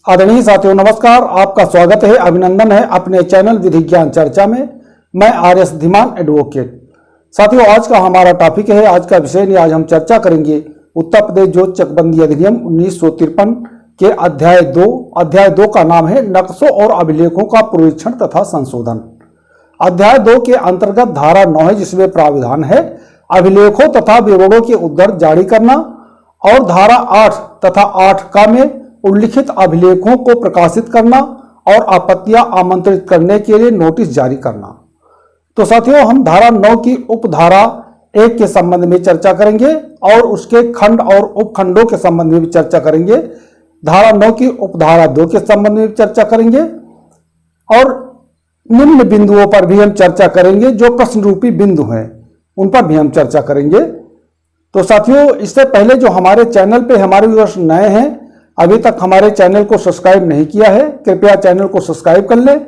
आदरणीय साथियों नमस्कार, आपका स्वागत है, अभिनंदन है अपने चैनल विधि ज्ञान चर्चा में। मैं आर.एस. धीमान एडवोकेट। साथियों आज का हमारा टॉपिक है, आज का विषय नहीं, आज हम चर्चा करेंगे उत्तर प्रदेश ज्योत चकबंदी अधिनियम 1953 के अध्याय 2 का नाम है नक्शों और अभिलेखों का पुनरीक्षण तथा संशोधन। अध्याय 2 के अंतर्गत धारा 9 है जिसमें प्राविधान है अभिलेखों तथा विवरणों के उद्धरण जारी करना, और धारा 8 तथा 8 का में उल्लिखित अभिलेखों को प्रकाशित करना और आपत्तियां आमंत्रित करने के लिए नोटिस जारी करना। तो साथियों हम धारा 9 की उपधारा 1 के संबंध में चर्चा करेंगे और उसके खंड और उपखंडों के संबंध में भी चर्चा करेंगे। धारा 9 की उपधारा 2 के संबंध में भी चर्चा करेंगे और निम्न बिंदुओं पर भी हम चर्चा करेंगे, जो प्रश्न रूपी बिंदु हैं उन पर भी हम चर्चा करेंगे। तो साथियों इससे पहले जो हमारे चैनल पे हमारे व्यूअर्स नए हैं, अभी तक हमारे चैनल को सब्सक्राइब नहीं किया है, कृपया चैनल को सब्सक्राइब कर लें,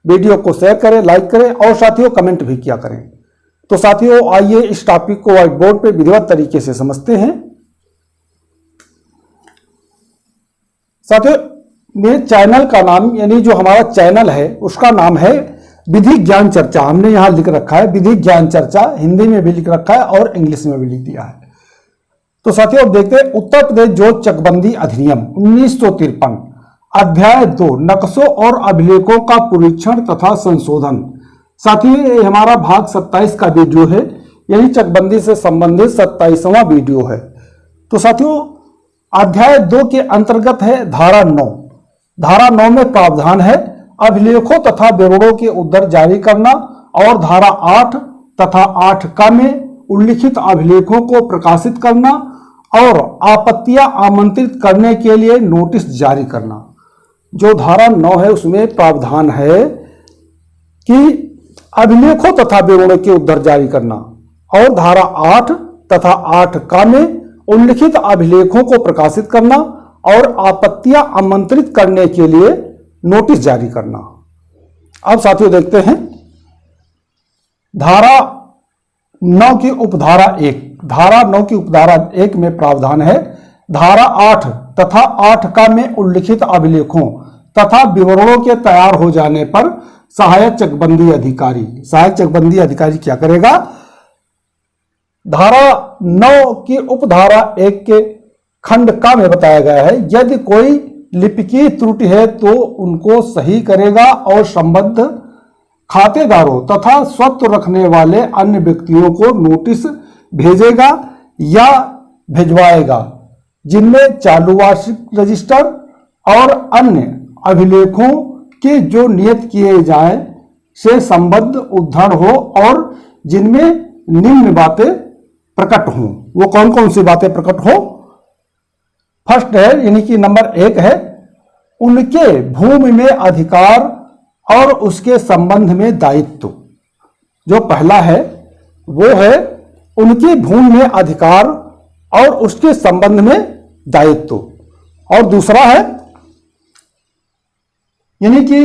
वीडियो को शेयर करें, लाइक करें और साथियों कमेंट भी किया करें। तो साथियों आइए इस टॉपिक को व्हाइट बोर्ड पे विधिवत तरीके से समझते हैं। साथियों मेरे चैनल का नाम, यानी जो हमारा चैनल है उसका नाम है विधि ज्ञान चर्चा। हमने यहां लिख रखा है विधि ज्ञान चर्चा, हिंदी में भी लिख रखा है और इंग्लिश में भी लिख दिया है। तो साथियों अब देखते हैं उत्तर प्रदेश ज्योत चकबंदी अधिनियम 1953 अध्याय 2 नक्शों और अभिलेखों का पुनरीक्षण तथा संशोधन। साथियों ये हमारा भाग 27 का वीडियो है, यही चकबंदी से संबंधित 27वां वीडियो है। तो साथियों अध्याय 2 के अंतर्गत है धारा 9। धारा 9 में प्रावधान है अभिलेखों तथा विवरणों के उद्धरण जारी करना, और धारा 8 तथा 8 का में उल्लिखित अभिलेखों को प्रकाशित करना और आपत्तियां आमंत्रित करने के लिए नोटिस जारी करना। जो धारा 9 है उसमें प्रावधान है कि अभिलेखों तथा विवरणों के उद्धरण जारी करना, और धारा 8 तथा 8 का में उल्लिखित अभिलेखों को प्रकाशित करना और आपत्तियां आमंत्रित करने के लिए नोटिस जारी करना। अब साथियों देखते हैं धारा 9 की उपधारा 1। धारा 9 की उपधारा 1 में प्रावधान है धारा 8 तथा 8 का में उल्लिखित अभिलेखों तथा विवरणों के तैयार हो जाने पर सहायक चकबंदी अधिकारी क्या करेगा? धारा 9 की उपधारा 1 के खंड का में बताया गया है यदि कोई लिपिकीय त्रुटि है तो उनको सही करेगा और संबद्ध खातेदारों तथा स्वत्व रखने वाले अन्य व्यक्तियों को नोटिस भेजेगा या भिजवाएगा, जिनमें चालू वार्षिक रजिस्टर और अन्य अभिलेखों के जो नियत किए जाएं से संबद्ध उद्धरण हो और जिनमें निम्न बातें प्रकट हों। वो कौन कौन सी बातें प्रकट हो? फर्स्ट है, यानी कि नंबर 1 है उनके भूमि में अधिकार और उसके संबंध में दायित्व। जो पहला है वो है उनकी भूमि में अधिकार और उसके संबंध में दायित्व, और दूसरा है, यानी कि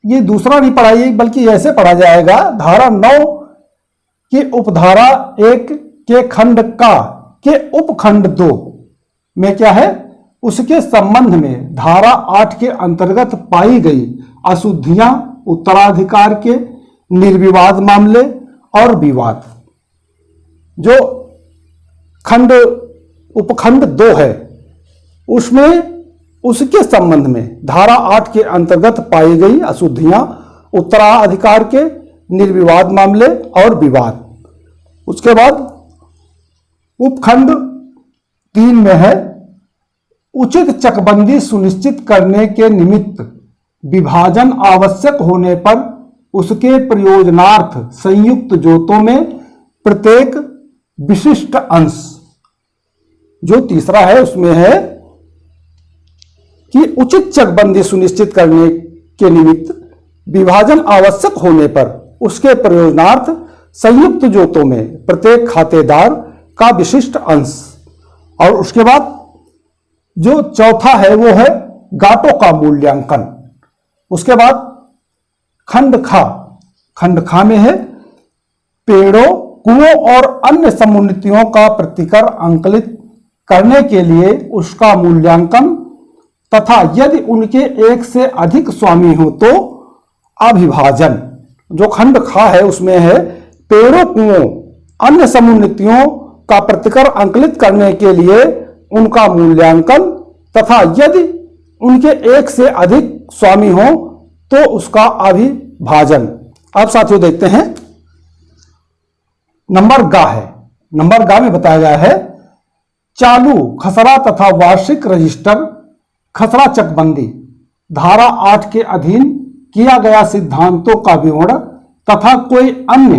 ये दूसरा नहीं पढ़ाइए बल्कि ऐसे पढ़ा जाएगा, धारा 9 की उपधारा 1 के खंड का के उपखंड 2 में क्या है, उसके संबंध में धारा 8 के अंतर्गत पाई गई अशुद्धियां, उत्तराधिकार के निर्विवाद मामले और विवाद। जो उपखंड 2 है उसमें उसके संबंध में धारा 8 के अंतर्गत पाई गई अशुद्धियां, उत्तराधिकार के निर्विवाद मामले और विवाद। उसके बाद उपखंड 3 में है उचित चकबंदी सुनिश्चित करने के निमित्त विभाजन आवश्यक होने पर उसके प्रयोजनार्थ संयुक्त जोतों में प्रत्येक विशिष्ट अंश। जो तीसरा है उसमें है कि उचित चकबंदी सुनिश्चित करने के निमित्त विभाजन आवश्यक होने पर उसके प्रयोजनार्थ संयुक्त जोतों में प्रत्येक खातेदार का विशिष्ट अंश। और उसके बाद जो चौथा है वो है गाटों का मूल्यांकन। उसके बाद खंड खा में है पेड़ों, कुओं और अन्य समुन्नतियों का प्रतिकर अंकलित करने के लिए उसका मूल्यांकन तथा यदि उनके एक से अधिक स्वामी हो तो अविभाजन। जो खंड खा है उसमें है पेड़ों कुओं अन्य समुन्नतियों का प्रतिकर अंकलित करने के लिए उनका मूल्यांकन तथा यदि उनके एक से अधिक स्वामी हो तो उसका अविभाजन। अब साथियों देखते हैं नंबर गा है। नंबर गा में बताया गया है चालू खसरा तथा वार्षिक रजिस्टर खसरा चकबंदी धारा 8 के अधीन किया गया सिद्धांतों का विवरण तथा कोई अन्य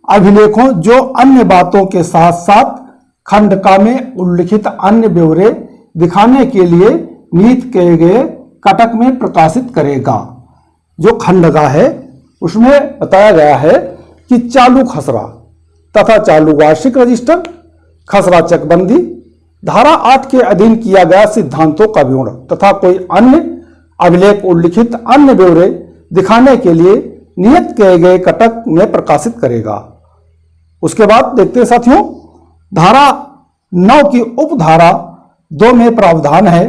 अभिलेखों जो अन्य बातों के साथ साथ खंडका में उल्लिखित अन्य ब्यौरे दिखाने के लिए निहित किए गए कटक में प्रकाशित करेगा। जो खंडका है उसमें बताया गया है कि चालू खसरा तथा चालू वार्षिक रजिस्टर खसरा चकबंदी धारा 8 के अधीन किया गया सिद्धांतों का विवरण तथा कोई अन्य अभिलेख उल्लिखित अन्य ब्यौरे दिखाने के लिए नियत किए गए कटक में प्रकाशित करेगा। उसके बाद देखते हैं साथियों धारा 9 की उपधारा 2 में प्रावधान है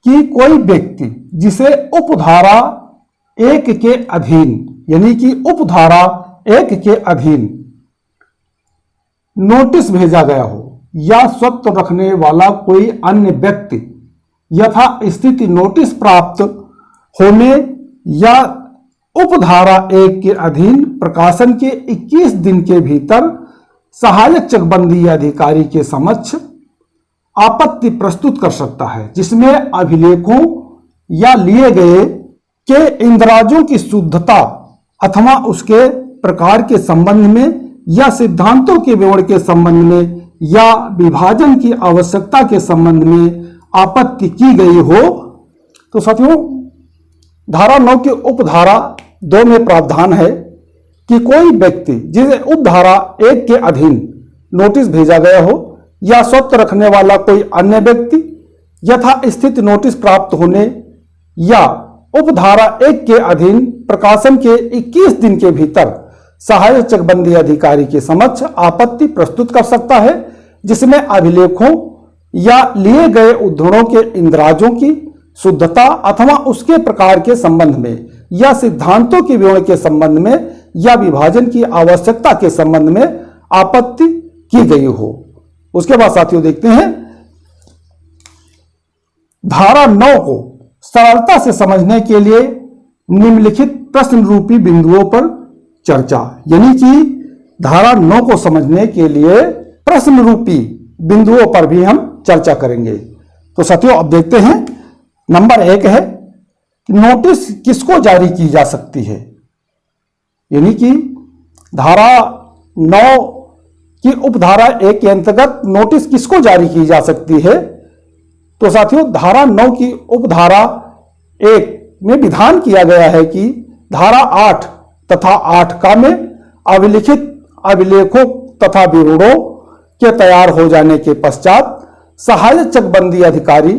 कि कोई व्यक्ति जिसे उपधारा 1 के अधीन यानी कि उपधारा 1 के अधीन नोटिस भेजा गया हो या स्वत्व रखने वाला कोई अन्य व्यक्ति यथा स्थिति नोटिस प्राप्त होने या उपधारा 1 के अधीन प्रकाशन के 21 दिन के भीतर सहायक चकबंदी अधिकारी के समक्ष आपत्ति प्रस्तुत कर सकता है जिसमें अभिलेखों या लिए गए के इंद्राजों की शुद्धता अथवा उसके प्रकार के संबंध में या सिद्धांतों के विवरण के संबंध में या विभाजन की आवश्यकता के संबंध में आपत्ति की गई हो। तो साथियों धारा 9 की उपधारा 2 में प्रावधान है कि कोई व्यक्ति जिसे उपधारा 1 के अधीन नोटिस भेजा गया हो या स्वत्व रखने वाला कोई अन्य व्यक्ति यथा स्थिति नोटिस प्राप्त होने या उपधारा 1 के अधीन प्रकाशन के 21 दिन के भीतर सहायक चकबंदी अधिकारी के समक्ष आपत्ति प्रस्तुत कर सकता है जिसमें अभिलेखों या लिए गए उद्धरणों के इंद्राजों की शुद्धता अथवा उसके प्रकार के संबंध में या सिद्धांतों के विवरण के संबंध में या विभाजन की आवश्यकता के संबंध में आपत्ति की गई हो। उसके बाद साथियों देखते हैं धारा 9 को सरलता से समझने के लिए निम्नलिखित प्रश्न रूपी बिंदुओं पर चर्चा यानी कि धारा 9 को समझने के लिए प्रश्न रूपी बिंदुओं पर भी हम चर्चा करेंगे। तो साथियों अब देखते हैं नंबर 1 है नोटिस किसको जारी की जा सकती है यानी कि धारा 9 की उपधारा 1 के अंतर्गत नोटिस किसको जारी की जा सकती है। तो साथियों धारा 9 की उपधारा 1 में विधान किया गया है कि धारा 8 तथा 8 का में अभिलिखित अभिलेखों तथा विवरणों के तैयार हो जाने के पश्चात सहायक चकबंदी अधिकारी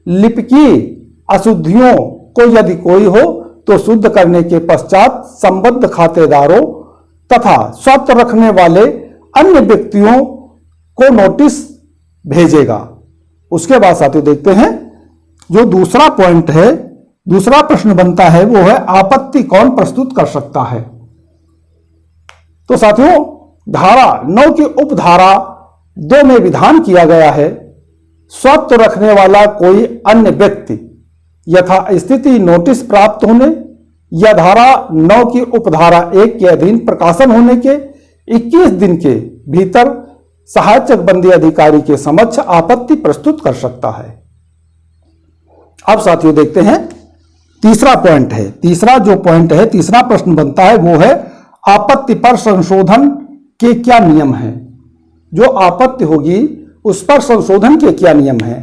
लिपिकीय अशुद्धियों को यदि कोई हो तो शुद्ध करने के पश्चात संबद्ध खातेदारों तथा स्वत्व रखने वाले अन्य व्यक्तियों को नोटिस भेजेगा। उसके बाद साथियों देखते हैं जो दूसरा पॉइंट है दूसरा प्रश्न बनता है वो है आपत्ति कौन प्रस्तुत कर सकता है। तो साथियों धारा 9 की उपधारा 2 में विधान किया गया है स्वत्व रखने वाला कोई अन्य व्यक्ति यथा स्थिति नोटिस प्राप्त होने या धारा 9 की उपधारा 1 के अधीन प्रकाशन होने के 21 दिन के भीतर सहायक चकबंदी अधिकारी के समक्ष आपत्ति प्रस्तुत कर सकता है। अब साथियों देखते हैं तीसरा पॉइंट है तीसरा प्रश्न बनता है वो है आपत्ति पर संशोधन के क्या नियम हैं। जो आपत्ति होगी उस पर संशोधन के क्या नियम हैं।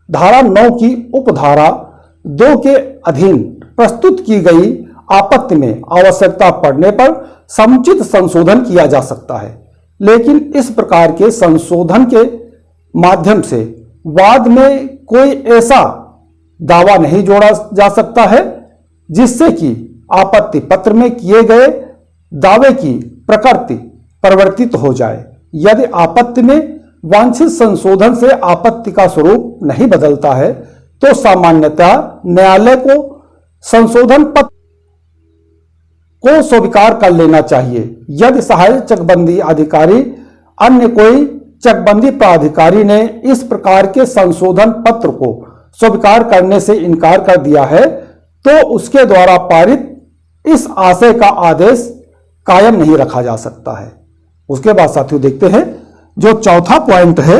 धारा 9 की उपधारा 2 के अधीन प्रस्तुत की गई आपत्ति में आवश्यकता पड़ने पर समुचित संशोधन किया जा सकता है, लेकिन इस प्रकार के संशोधन के माध्यम से वाद में कोई ऐसा दावा नहीं जोड़ा जा सकता है जिससे कि आपत्ति पत्र में किए गए दावे की प्रकृति परिवर्तित हो जाए। यदि आपत्ति में वांछित संशोधन से आपत्ति का स्वरूप नहीं बदलता है तो सामान्यतः न्यायालय को संशोधन पत्र को स्वीकार कर लेना चाहिए। यदि सहायक चकबंदी अधिकारी अन्य कोई चकबंदी प्राधिकारी ने इस प्रकार के संशोधन पत्र को स्वीकार करने से इनकार कर दिया है तो उसके द्वारा पारित इस आशय का आदेश कायम नहीं रखा जा सकता है। उसके बाद साथियों देखते हैं जो चौथा पॉइंट है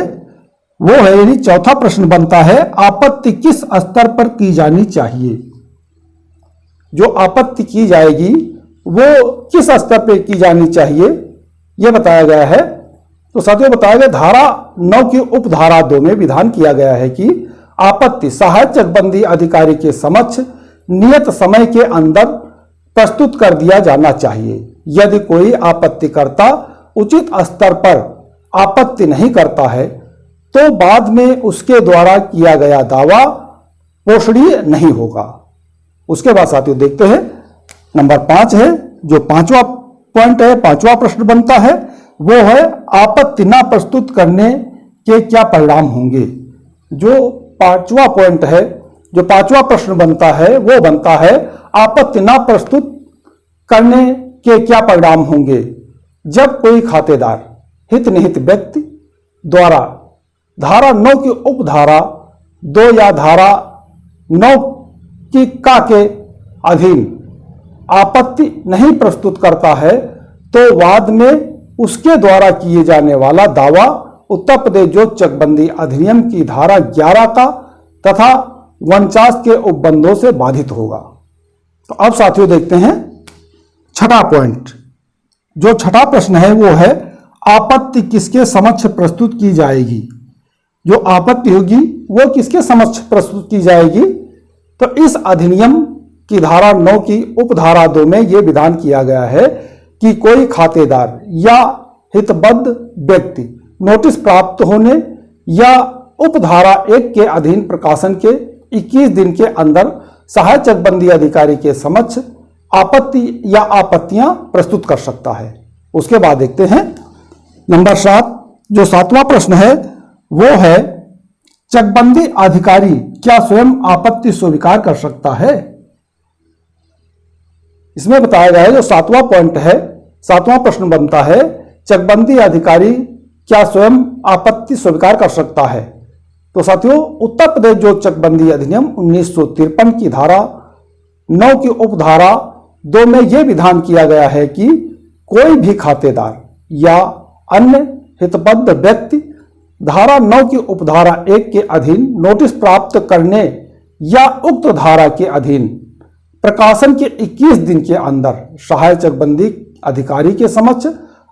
वो है, यानी चौथा प्रश्न बनता है, आपत्ति किस स्तर पर की जानी चाहिए। जो आपत्ति की जाएगी वो किस स्तर पर की जानी चाहिए यह बताया गया है। तो साथियों बताया गया धारा 9 की उपधारा 2 में विधान किया गया है कि आपत्ति सहायक चकबंदी अधिकारी के समक्ष नियत समय के अंदर प्रस्तुत कर दिया जाना चाहिए। यदि कोई आपत्तिकर्ता उचित स्तर पर आपत्ति नहीं करता है तो बाद में उसके द्वारा किया गया दावा पोषणीय नहीं होगा। उसके बाद साथियों देखते हैं नंबर 5 है, जो पांचवा पॉइंट है, पांचवा प्रश्न बनता है वो है आपत्ति न प्रस्तुत करने के क्या परिणाम होंगे। जो पांचवा पॉइंट है, जो पांचवा प्रश्न बनता है वो बनता है आपत्ति न प्रस्तुत करने के क्या परिणाम होंगे। जब कोई खातेदार हित निहित व्यक्ति द्वारा धारा 9 की उपधारा 2 या धारा 9 की का के अधीन आपत्ति नहीं प्रस्तुत करता है तो बाद में उसके द्वारा किए जाने वाला दावा उत्तर प्रदेश जो चकबंदी अधिनियम की धारा 11 का तथा 49 के उपबंधों से बाधित होगा। तो अब साथियों देखते हैं छठा पॉइंट। जो छठा प्रश्न है वो है आपत्ति किसके समक्ष प्रस्तुत की जाएगी। जो आपत्ति होगी वो किसके समक्ष प्रस्तुत की जाएगी। तो इस अधिनियम की धारा 9 की उपधारा 2 में यह विधान किया गया है कि कोई खातेदार या हितबद्ध व्यक्ति नोटिस प्राप्त होने या उपधारा 1 के अधीन प्रकाशन के 21 दिन के अंदर सहायक चकबंदी अधिकारी के समक्ष आपत्ति या आपत्तियां प्रस्तुत कर सकता है। उसके बाद देखते हैं नंबर 7। जो 7वां प्रश्न है वो है चकबंदी अधिकारी क्या स्वयं आपत्ति स्वीकार कर सकता है। इसमें बताया गया है जो 7वां पॉइंट है, 7वां प्रश्न बनता है चकबंदी अधिकारी क्या स्वयं आपत्ति स्वीकार कर सकता है। तो साथियों उत्तर प्रदेश जो चकबंदी अधिनियम 1953 की धारा 9 की उपधारा 2 में यह विधान किया गया है कि कोई भी खातेदार या अन्य हितबद्ध व्यक्ति धारा 9 की उपधारा 1 के अधीन नोटिस प्राप्त करने या उक्त धारा के अधीन प्रकाशन के 21 दिन के अंदर सहायक चकबंदी अधिकारी के समक्ष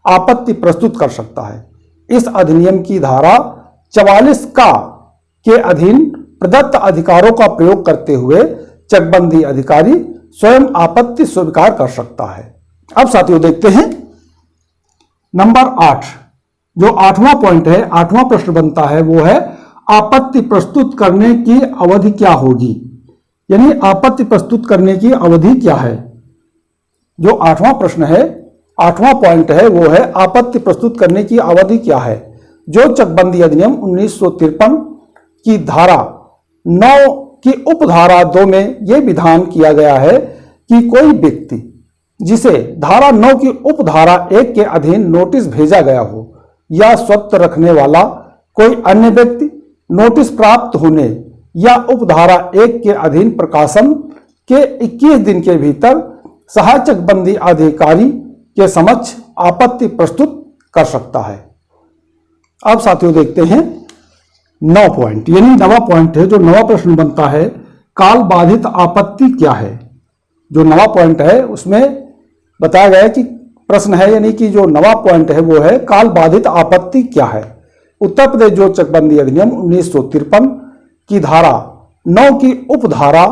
आपत्ति प्रस्तुत कर सकता है। इस अधिनियम की धारा 44 का के अधीन प्रदत्त अधिकारों का प्रयोग करते हुए चकबंदी अधिकारी स्वयं आपत्ति स्वीकार कर सकता है। अब साथियों देखते हैं नंबर 8। जो 8वां पॉइंट है, 8वां प्रश्न बनता है वो है आपत्ति प्रस्तुत करने की अवधि क्या होगी। यानी आपत्ति प्रस्तुत करने की अवधि क्या है। जो 8वां प्रश्न है, 8वां पॉइंट है वो है आपत्ति प्रस्तुत करने की अवधि क्या है। जो चकबंदी अधिनियम 1953 की धारा 9 की उपधारा 2 में यह विधान किया गया है कि कोई व्यक्ति जिसे धारा 9 की उपधारा 1 के अधीन नोटिस भेजा गया हो या स्वत्व रखने वाला कोई अन्य व्यक्ति नोटिस प्राप्त होने या उपधारा 1 के अधीन प्रकाशन के 21 दिन के भीतर सहायक चकबंदी अधिकारी के समक्ष आपत्ति प्रस्तुत कर सकता है। अब साथियों देखते हैं 9 पॉइंट, यानी 9वां पॉइंट है। जो 9वां प्रश्न बनता है काल बाधित आपत्ति क्या है। जो 9वां पॉइंट है उसमें बताया गया है कि प्रश्न है, यानी कि जो 9वां पॉइंट है वो है काल बाधित आपत्ति क्या है। उत्तर प्रदेश जो चकबंदी अधिनियम 1953 की धारा 9 की उपधारा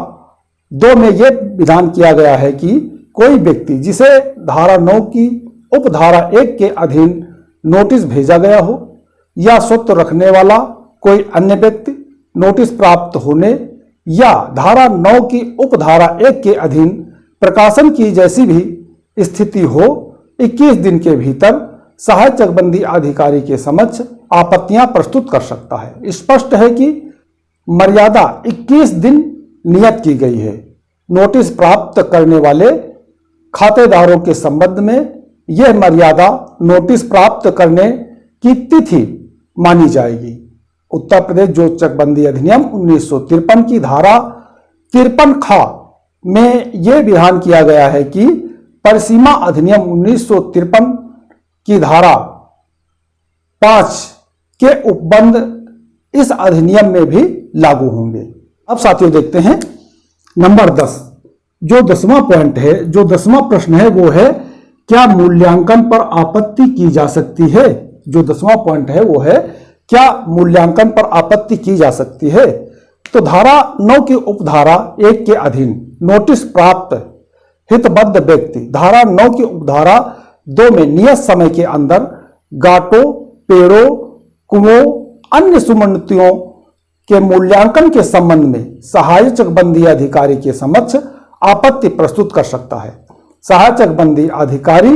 2 में यह विधान किया गया है कि कोई व्यक्ति जिसे धारा 9 की उपधारा 1 के अधीन नोटिस भेजा गया हो या स्वत्व रखने वाला कोई अन्य व्यक्ति नोटिस प्राप्त होने या धारा 9 की उपधारा 1 के अधीन प्रकाशन की जैसी भी स्थिति हो 21 दिन के भीतर सहायक चकबंदी अधिकारी के समक्ष आपत्तियां प्रस्तुत कर सकता है। स्पष्ट है कि मर्यादा 21 दिन नियत की गई है। नोटिस प्राप्त करने वाले खातेदारों के संबंध में यह मर्यादा नोटिस प्राप्त करने की तिथि मानी जाएगी। उत्तर प्रदेश जो चकबंदी अधिनियम 1953 की धारा 53 ख में यह विधान किया गया है कि परिसीमा अधिनियम 1953 की धारा 5 के उपबंध इस अधिनियम में भी लागू होंगे। अब साथियों देखते हैं नंबर 10। जो 10वां पॉइंट है, जो 10वां प्रश्न है वो है क्या मूल्यांकन पर आपत्ति की जा सकती है। जो 10वां पॉइंट है वो है क्या मूल्यांकन पर आपत्ति की जा सकती है। तो धारा 9 की उपधारा 1 के अधीन नोटिस प्राप्त हितबद्ध व्यक्ति धारा 9 की उपधारा 2 में नियत समय के अंदर घाटों, पेड़ों, कुओं, अन्य सुमनतियों के मूल्यांकन के संबंध में सहायक चकबंदी अधिकारी के समक्ष आपत्ति प्रस्तुत कर सकता है। सहायक चकबंदी अधिकारी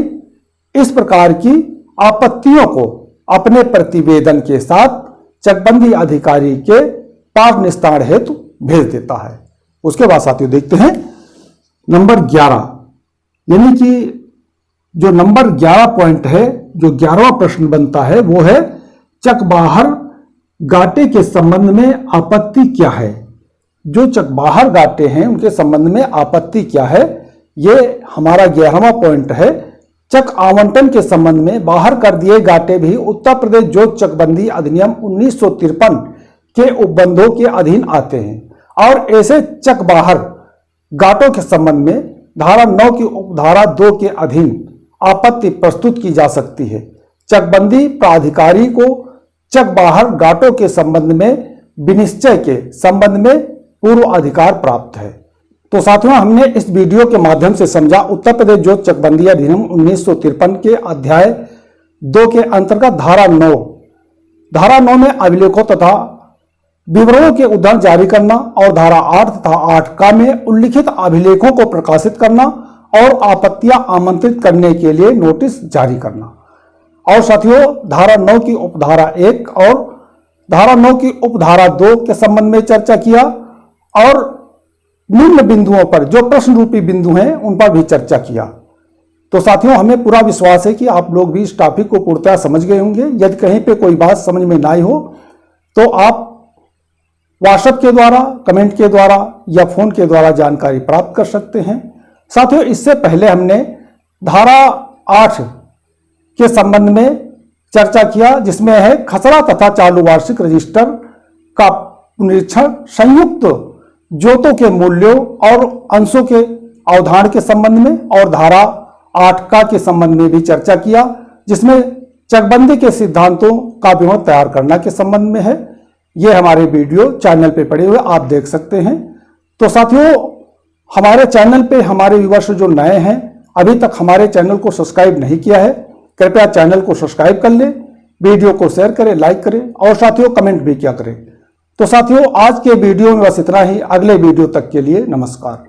इस प्रकार की आपत्तियों को अपने प्रतिवेदन के साथ चकबंदी अधिकारी के पाठ निस्तारण हेतु भेज देता है। उसके बाद साथियों देखते हैं नंबर 11, यानी कि जो नंबर 11 पॉइंट है, जो 11वां प्रश्न बनता है वो है चकबाहर गाटे के संबंध में आपत्ति क्या है। जो चकबाहर गाटे हैं उनके संबंध में आपत्ति क्या है, ये हमारा 11वां पॉइंट है। चक आवंटन के संबंध में बाहर कर दिए गाटे भी उत्तर प्रदेश जोत चकबंदी अधिनियम 1953 के उपबंधों के अधीन आते हैं और ऐसे चक बाहर गाटों के संबंध में धारा 9 की उपधारा 2 के अधीन आपत्ति प्रस्तुत की जा सकती है। चकबंदी प्राधिकारी को चक बाहर गाटों के संबंध में विनिश्चय के संबंध में पूर्व अधिकार प्राप्त है। तो साथियों हमने इस वीडियो के माध्यम से समझा उत्तर प्रदेश जोत चकबंदी अधिनियम 1953 के अध्याय 2 के अंतर्गत धारा 9 में अभिलेखों तथा विवरणों के उद्धरण जारी करना और धारा 8 तथा 8 का में उल्लिखित अभिलेखों को प्रकाशित करना और आपत्तियां आमंत्रित करने के लिए नोटिस जारी करना। और साथियों धारा 9 की उपधारा 1 और धारा 9 की उपधारा 2 के संबंध में चर्चा किया और निम्न बिंदुओं पर जो प्रश्न रूपी बिंदु हैं उन पर भी चर्चा किया। तो साथियों हमें पूरा विश्वास है कि आप लोग भी इस टॉपिक को पूर्णतः समझ गए होंगे। यदि कहीं पे कोई बात समझ में ना आई हो तो आप व्हाट्सएप के द्वारा, कमेंट के द्वारा या फोन के द्वारा जानकारी प्राप्त कर सकते हैं। साथियों इससे पहले हमने धारा 8 के संबंध में चर्चा किया जिसमें है खसरा तथा चालू वार्षिक रजिस्टर का निरीक्षण संयुक्त जोतों के मूल्यों और अंशों के अवधारण के संबंध में और धारा 8 का के संबंध में भी चर्चा किया जिसमें चकबंदी के सिद्धांतों का विवरण तैयार करना के संबंध में है। ये हमारे वीडियो चैनल पे पड़े हुए आप देख सकते हैं। तो साथियों हमारे चैनल पे हमारे व्यूअर्स जो नए हैं अभी तक हमारे चैनल को सब्सक्राइब नहीं किया है, कृपया चैनल को सब्सक्राइब कर लें, वीडियो को शेयर करें, लाइक करें और साथियों कमेंट भी किया करें। तो साथियों आज के वीडियो में बस इतना ही। अगले वीडियो तक के लिए नमस्कार।